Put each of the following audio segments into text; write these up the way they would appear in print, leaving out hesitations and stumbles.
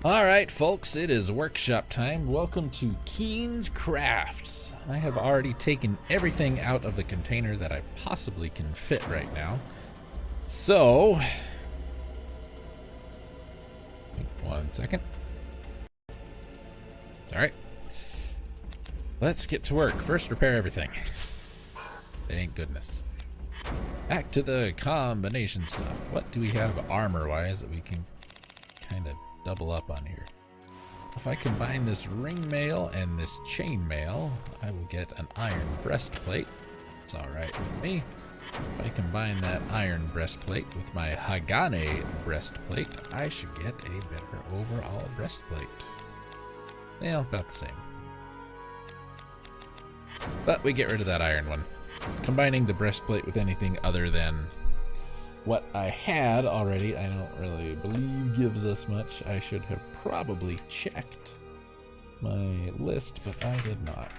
Alright folks, it is workshop time. Welcome to Keane's Crafts. I have already taken everything out of the container that I possibly can fit right now. So, 1 second. It's alright. Let's get to work. First, repair everything. Thank goodness. Back to the combination stuff. What do we have armor-wise that we can kind of double up on here? If I combine this ring mail and this chain mail, I will get an iron breastplate. It's alright with me. If I combine that iron breastplate with my Hagane breastplate, I should get a better overall breastplate. Well, about the same. But we get rid of that iron one. Combining the breastplate with anything other than what I had already, I don't really believe gives us much. I should have probably checked my list, but I did not.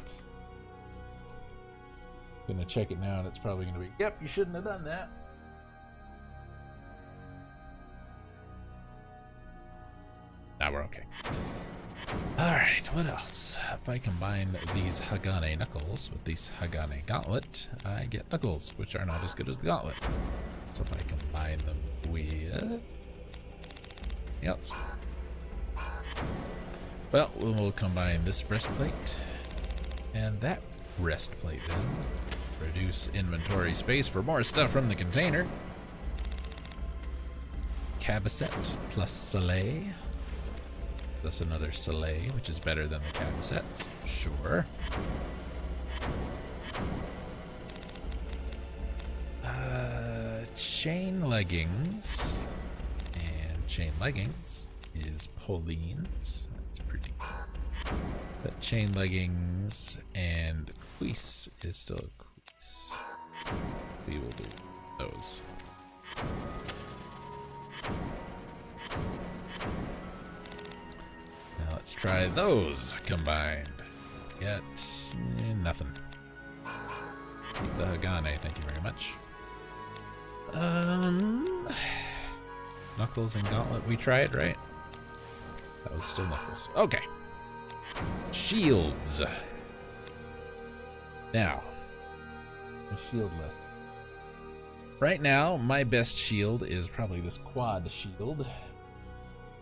Gonna check it now and it's probably gonna be, yep, you shouldn't have done that. Now we're okay. Alright, what else? If I combine these Hagane knuckles with these Hagane gauntlet, I get knuckles, which are not as good as the gauntlet. So if I combine them with... else. Well, we'll combine this breastplate and that breastplate then. Reduce inventory space for more stuff from the container. Cabaset plus Soleil. That's another Soleil, which is better than the Cabasets. Sure. Chain leggings. And chain leggings is Pauline's. That's pretty cool. But chain leggings and cuisse is still a cuisse. We will do those. Now let's try those combined. Yet nothing. Keep the Hagane, thank you very much. Knuckles and Gauntlet, we tried, right? That was still Knuckles. Okay. Shields. Now, a shield list. Right now, my best shield is probably this quad shield.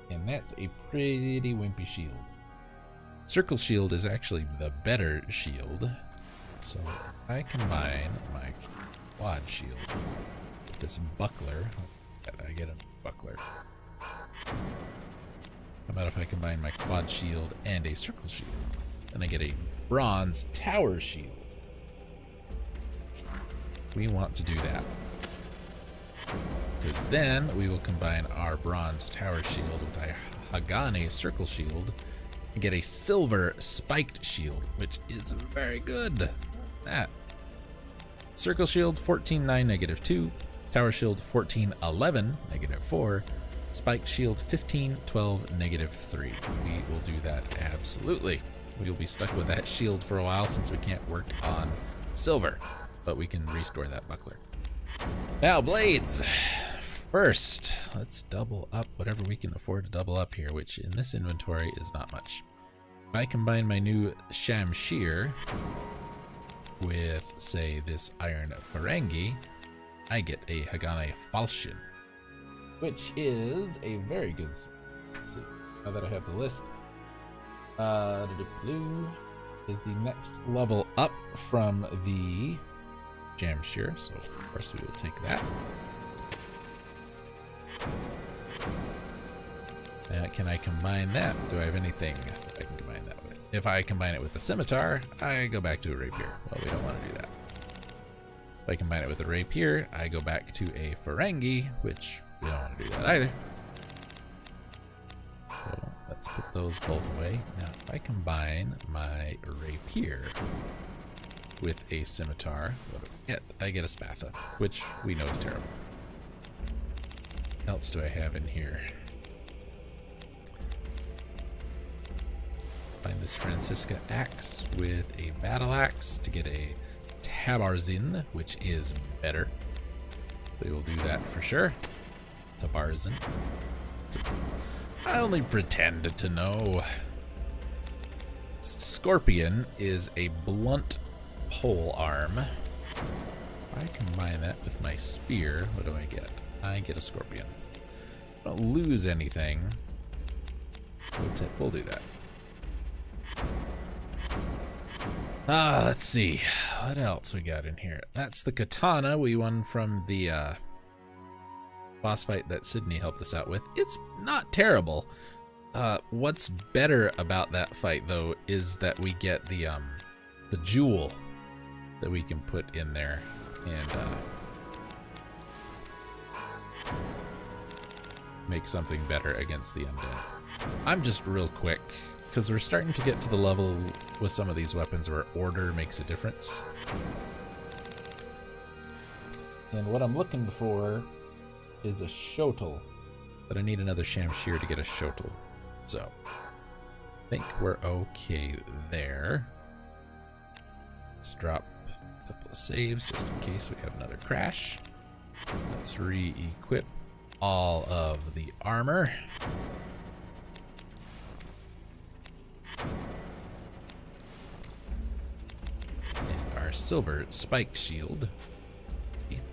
And that's a pretty wimpy shield. Circle shield is actually the better shield. So I combine my quad shield with this buckler. I get a buckler. How about if I combine my quad shield and a circle shield? Then I get a bronze tower shield. We want to do that. Because then we will combine our bronze tower shield with a Hagane circle shield and get a silver spiked shield, which is very good. That. Circle shield 14-9 -2, tower shield 14-11 -4, spiked shield 15-12 -3. We will do that absolutely. We will be stuck with that shield for a while since we can't work on silver, but we can restore that buckler. Now, blades. First, let's double up whatever we can afford to double up here, which in this inventory is not much. If I combine my new Shamshir with, say, this iron Ferengi, I get a Hagane Falchion, which is a very good sword. Let's see, now that I have the list. Blue is the next level up from the Jamshir, so of course we will take that. Can I combine that? Do I have anything I can combine that with? If I combine it with a scimitar, I go back to a rapier. Well, we don't want to do that. If I combine it with a rapier, I go back to a Ferengi, which we don't want to do that either. So let's put those both away. Now, if I combine my rapier with a scimitar, what do I get? I get a Spatha, which we know is terrible. What else do I have in here? Find this Francisca axe with a battle axe to get a Tabarzin, which is better. We will do that for sure. Tabarzin. I only pretend to know. Scorpion is a blunt pole arm. If I combine that with my spear, what do I get? I get a scorpion. I don't lose anything. We'll do that. Let's see. What else we got in here? That's the katana we won from the boss fight that Sydney helped us out with. It's not terrible. What's better about that fight, though, is that we get the jewel that we can put in there and make something better against the undead. I'm just real quick, because we're starting to get to the level with some of these weapons where order makes a difference. And what I'm looking for is a shotel, but I need another shamshir to get a shotel. So, I think we're okay there. Let's drop a couple of saves just in case we have another crash. Let's re-equip all of the armor. And our silver spiked shield.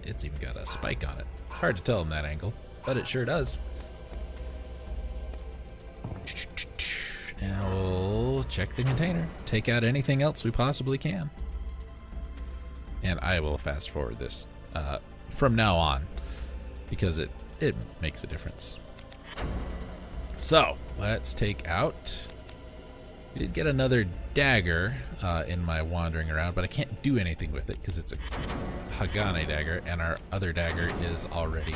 It's even got a spike on it. It's hard to tell in that angle, but it sure does. Now we'll check the container. Take out anything else we possibly can. And I will fast forward this from now on because it makes a difference. So let's take out. We did get another dagger in my wandering around, but I can't do anything with it because it's a Hagane dagger, and our other dagger is already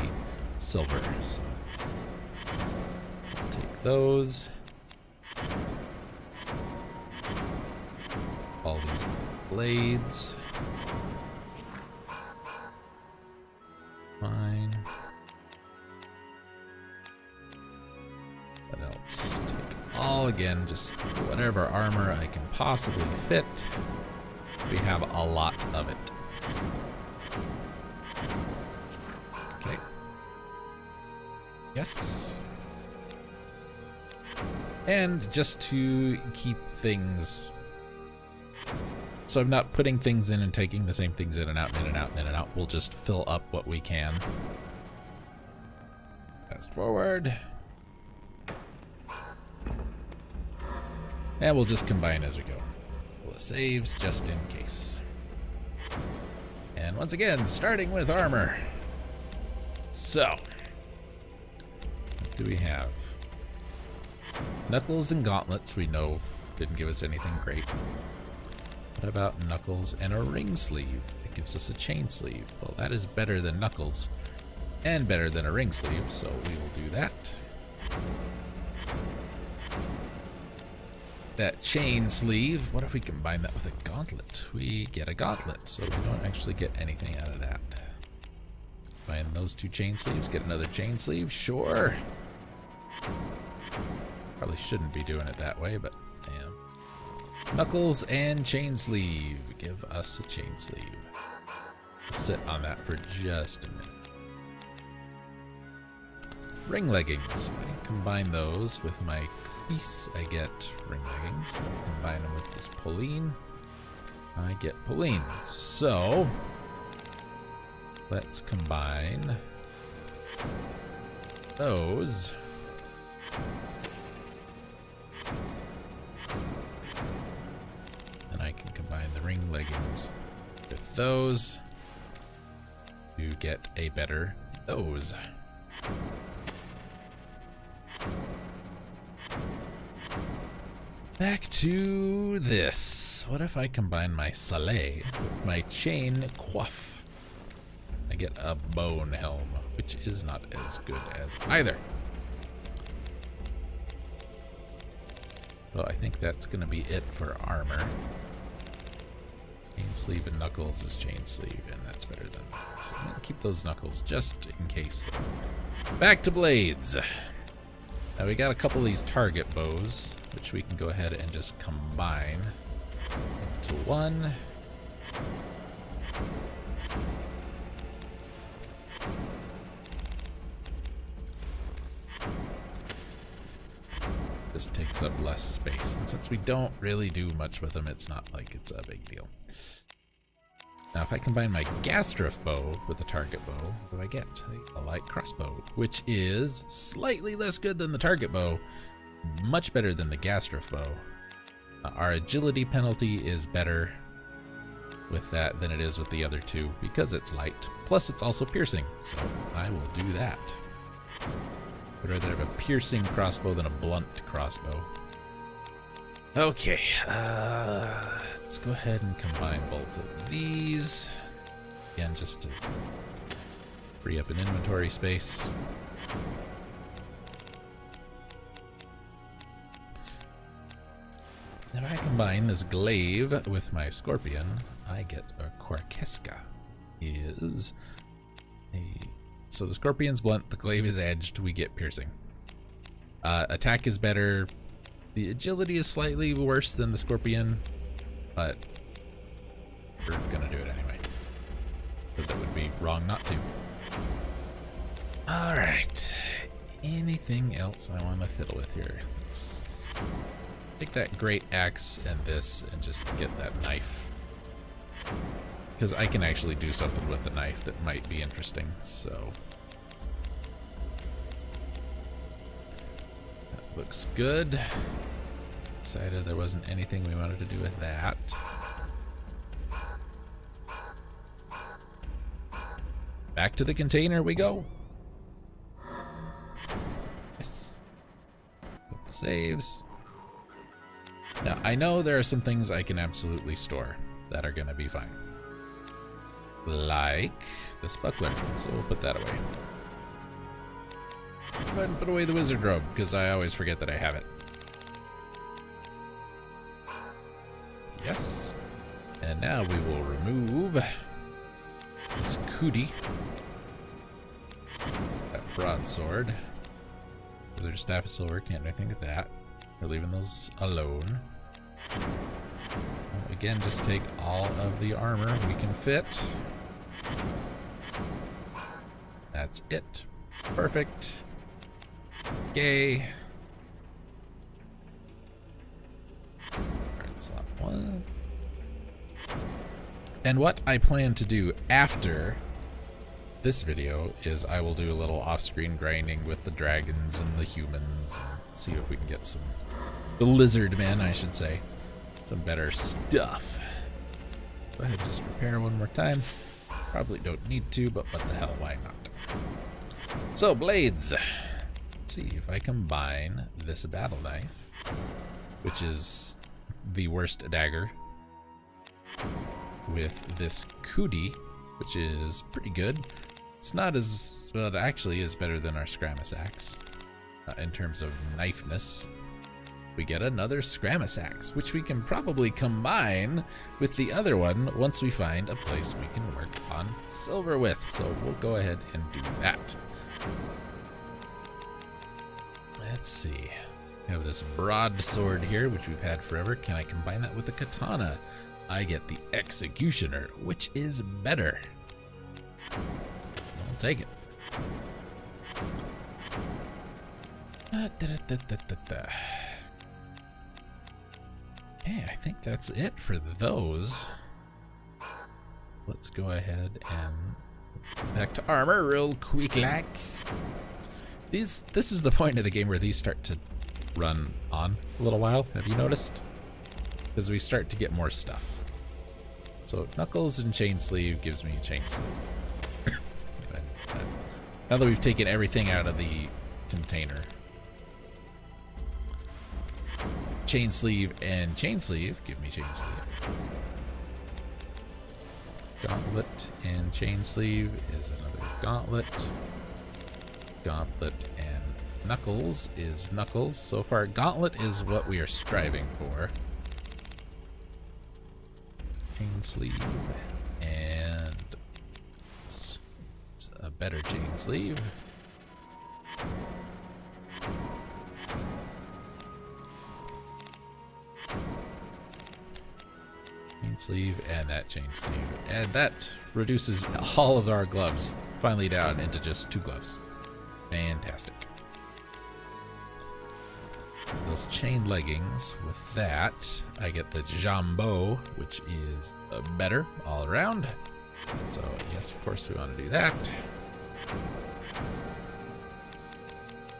silver. So I'll take those. All these blades. Fine. What else? Take all again, just whatever armor I can possibly fit. We have a lot of it. Okay. Yes. And just to keep things, so I'm not putting things in and taking the same things in and out, in and out, in and out. We'll just fill up what we can. Fast forward. And we'll just combine as we go. Full of saves just in case. And once again, starting with armor. So, what do we have? Knuckles and gauntlets, we know, didn't give us anything great. What about knuckles and a ring sleeve? It gives us a chain sleeve. Well, that is better than knuckles and better than a ring sleeve, so we will do that. That chain sleeve, what if we combine that with a gauntlet? We get a gauntlet, so we don't actually get anything out of that. Combine those two chain sleeves, get another chain sleeve, sure. Probably shouldn't be doing it that way, but I am. Knuckles and chain sleeve. Give us a chain sleeve. Sit on that for just a minute. Ring leggings. I combine those with my piece. I get ring leggings. Combine them with this Pauline. I get Pauline. So let's combine those. And I can combine the ring leggings with those to get a better those. Back to this. What if I combine my Saleh with my chain coif? I get a bone helm, which is not as good as either. Well, I think that's going to be it for armor. Chain sleeve and knuckles is chain sleeve, and that's better than that. So I'm going to keep those knuckles just in case. Back to blades. Now we got a couple of these target bows, which we can go ahead and just combine into one. just takes up less space. And since we don't really do much with them, it's not like it's a big deal. Now, if I combine my Gastriff bow with the target bow, what do I get? A light crossbow, which is slightly less good than the target bow, much better than the Gastriff bow. Our agility penalty is better with that than it is with the other two because it's light. Plus, it's also piercing, so I will do that. I'd rather have a piercing crossbow than a blunt crossbow. Okay, let's go ahead and combine both of these. Again, just to free up an inventory space. If I combine this glaive with my scorpion, I get a Korkeska. So the scorpion's blunt, the glaive is edged, we get piercing. Attack is better. The agility is slightly worse than the scorpion, but we're gonna do it anyway, because it would be wrong not to. Alright, anything else I want to fiddle with here? Let's take that great axe and this and just get that knife, because I can actually do something with the knife that might be interesting. So that looks good. Decided there wasn't anything we wanted to do with that. Back to the container we go. Yes. Saves. Now, I know there are some things I can absolutely store that are going to be fine. Like this buckler, so we'll put that away. Go ahead and put away the wizard robe, because I always forget that I have it. Yes. And now we will remove this cootie. That broadsword. Wizard staff of silver, can't do anything with that. We're leaving those alone. Again, just take all of the armor we can fit. That's it. Perfect. Okay. Alright, slot one. And what I plan to do after this video is I will do a little off-screen grinding with the dragons and the humans and see if we can get some, the lizard men, I should say, some better stuff. Go ahead and just repair one more time. Probably don't need to, but what the hell, why not? So, blades. Let's see if I combine this battle knife, which is the worst dagger, with this cootie, which is pretty good. It's not as, well, it actually is better than our Scramus axe. In terms of knifeness, we get another Scramus axe, which we can probably combine with the other one once we find a place we can work on silver with. So we'll go ahead and do that. Let's see. We have this broadsword here, which we've had forever. Can I combine that with the katana? I get the executioner, which is better. I'll take it. Okay, I think that's it for those. Let's go ahead and back to armor real quick like. This is the point of the game where these start to run on a little while. Have you noticed? Because we start to get more stuff. So knuckles and chain sleeve gives me chain sleeve. Now that we've taken everything out of the container. Chain sleeve and chain sleeve give me chain sleeve. Gauntlet and chain sleeve is another gauntlet. Gauntlet and knuckles is knuckles. So far, gauntlet is what we are striving for. Chain sleeve and it's a better chain sleeve. Chain sleeve and that chain sleeve, and that reduces all of our gloves finally down into just 2 gloves. Fantastic. Those those chain leggings. With that, I get the jambot, which is better all around. So yes, of course we want to do that.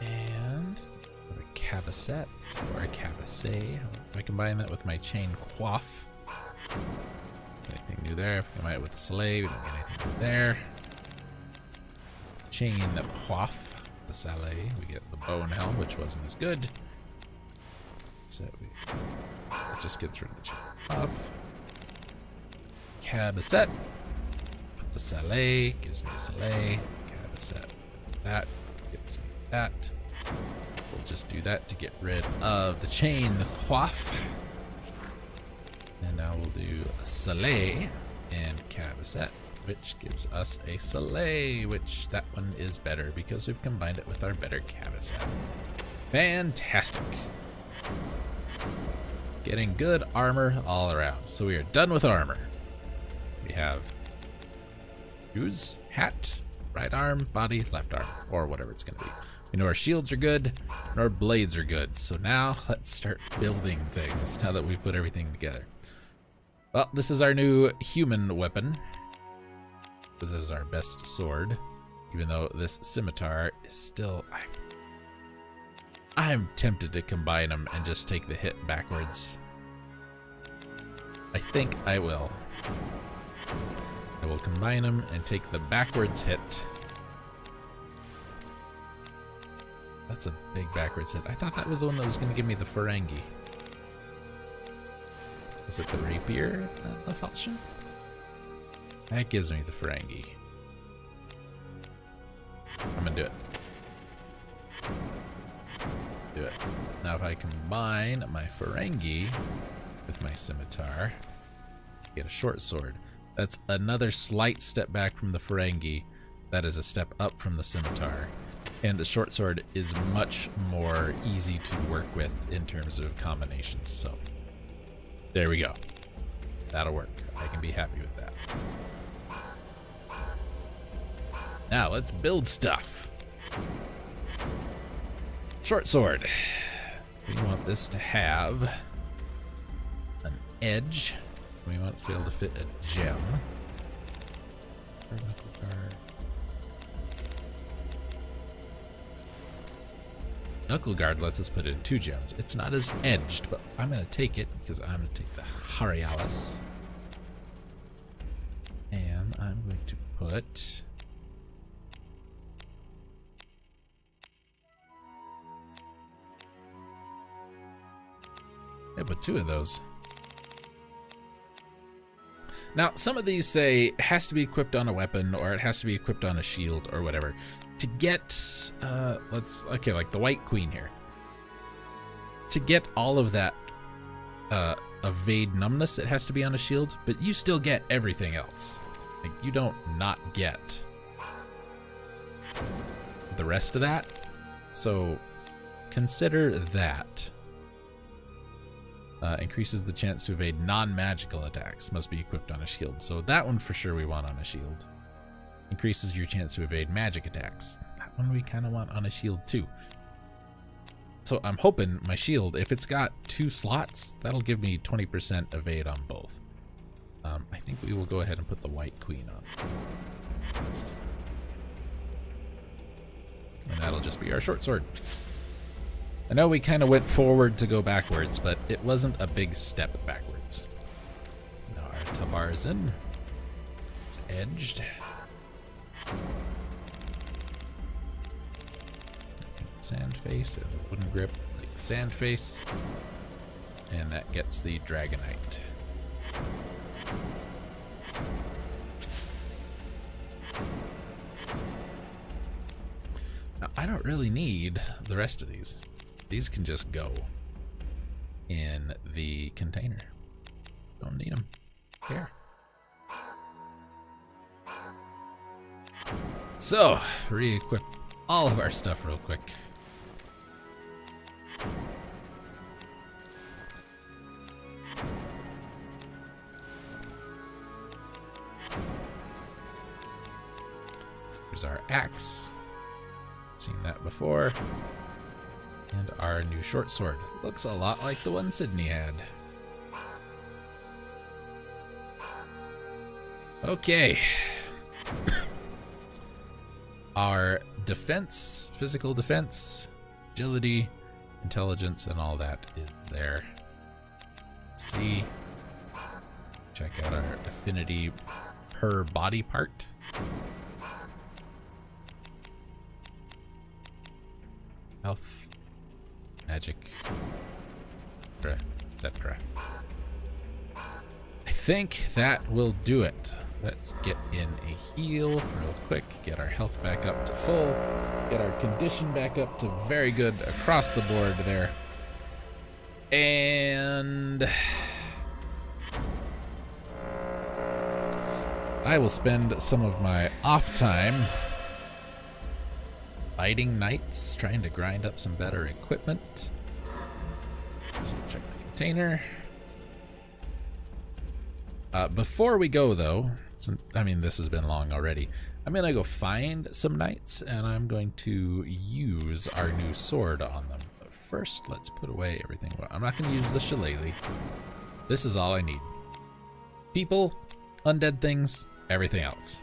And a cabasset or a cabasset. If I combine that with my chain coif. Anything new there? If I combine it with the sleigh, we don't get anything new there. Chain coif, the sallet. We get the bow and helm, which wasn't as good. So it just gets rid of the chain coif. Cabasset. The sallet gives me a sallet. Cabasset. That gets me that. We'll just do that to get rid of the chain coif. And now we'll do a sallet and cabasset, which gives us a sallet, which that one is better because we've combined it with our better cabasset. Fantastic. Getting good armor all around. So we are done with armor. We have shoes, hat, right arm, body, left arm, or whatever it's going to be. We know our shields are good, and our blades are good. So now let's start building things now that we've put everything together. Well, this is our new human weapon. This is our best sword, even though this scimitar is still... I'm tempted to combine them and just take the hit backwards. I think I will. I will combine them and take the backwards hit. That's a big backwards hit. I thought that was the one that was going to give me the Ferengi. Is it the rapier falchion? That gives me the Ferengi. I'm gonna do it. Do it. Now if I combine my Ferengi with my scimitar, I get a short sword. That's another slight step back from the Ferengi. That is a step up from the scimitar. And the short sword is much more easy to work with in terms of combinations. So there we go. That'll work. I can be happy with that. Now let's build stuff. Short sword. We want this to have an edge. We want it to be able to fit a gem. Knuckle guard lets us put in 2 gems. It's not as edged, but I'm going to take it because I'm going to take the Harialis. And I'm going to put... I put 2 of those. Now, some of these say it has to be equipped on a weapon or it has to be equipped on a shield or whatever. To get, like the White Queen here. To get all of that evade numbness, it has to be on a shield, but you still get everything else. Like, you don't not get the rest of that. So, consider that. Increases the chance to evade non-magical attacks. Must be equipped on a shield. So that one for sure we want on a shield. Increases your chance to evade magic attacks. That one we kind of want on a shield too. So I'm hoping my shield, if it's got 2 slots, that'll give me 20% evade on both. I think we will go ahead and put the White Queen on. And that'll just be our short sword. I know we kind of went forward to go backwards, but it wasn't a big step backwards. Now our Tabarzin. It's edged. Sand face and wooden grip like sand face. And that gets the Dragonite. Now, I don't really need the rest of these. These can just go in the container. Don't need them. Here. So, re-equip all of our stuff real quick. Here's our axe. Seen that before. And our new short sword looks a lot like the one Sydney had. Okay. Our defense, physical defense, agility, intelligence, and all that is there. Let's see. Check out our affinity per body part. Health, magic, etc. I think that will do it. Let's get in a heal real quick, get our health back up to full, get our condition back up to very good across the board there. And I will spend some of my off time fighting knights, trying to grind up some better equipment. Let's check the container. Before we go, though, I mean, this has been long already. I'm going to go find some knights, and I'm going to use our new sword on them. But first, let's put away everything. Well, I'm not going to use the shillelagh. This is all I need. People, undead things, everything else.